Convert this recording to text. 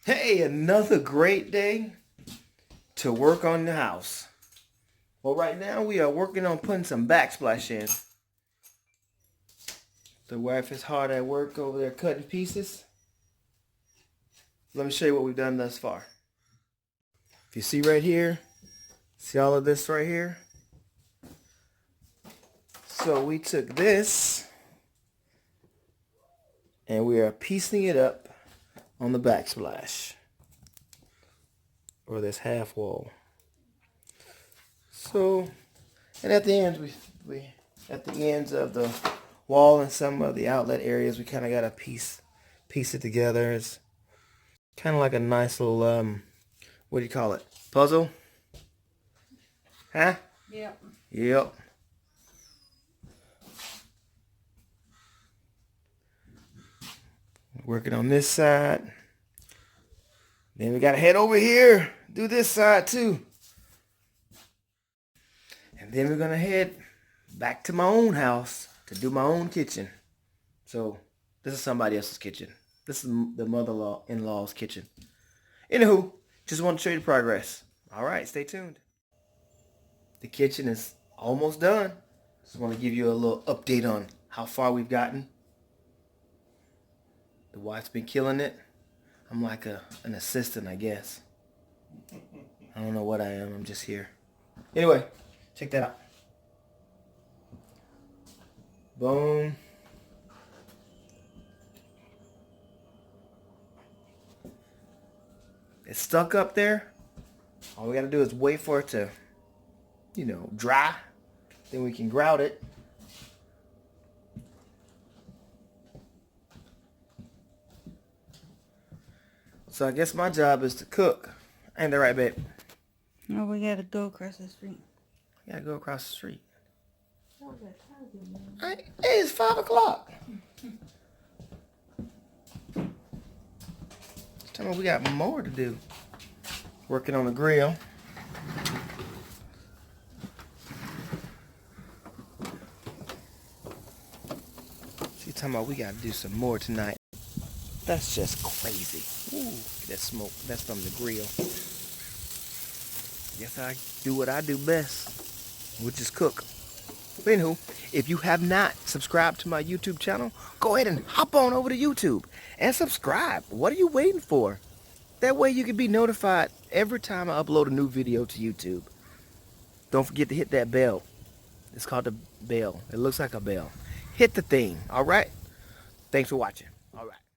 Hey, another great day to work on the house. Well, right now we are working on putting some backsplash in. The wife is hard at work over there cutting pieces. Let me show you what we've done thus far. If you see right here, see all of this right here? So we took this and we are piecing it up on the backsplash, or this half wall. So, and at the ends, we at the ends of the wall and some of the outlet areas, we kind of got to piece it together. It's kind of like a nice little what do you call it? Puzzle? Huh? Yep. Yep. Working on this side. Then we gotta head over here, do this side too. And then we're gonna head back to my own house to do my own kitchen. So this is somebody else's kitchen. This is the mother-in-law's kitchen. Anywho, just want to show you the progress. All right, stay tuned. The kitchen is almost done. Just want to give you a little update on how far we've gotten. The wife's been killing it. I'm like an assistant, I guess. I don't know what I am. I'm just here. Anyway, check that out. Boom. It's stuck up there. All we got to do is wait for it to, dry. Then we can grout it. So I guess my job is to cook. Ain't that right, babe? No, we gotta go across the street. We gotta go across the street. Hey, it's 5 o'clock. Tell me we got more to do. Working on the grill. She's talking about we gotta do some more tonight. That's just crazy. Ooh, that smoke. That's from the grill. Guess I do what I do best, which is cook. But anywho, if you have not subscribed to my YouTube channel, go ahead and hop on over to YouTube and subscribe. What are you waiting for? That way you can be notified every time I upload a new video to YouTube. Don't forget to hit that bell. It's called the bell. It looks like a bell. Hit the thing, all right? Thanks for watching. All right.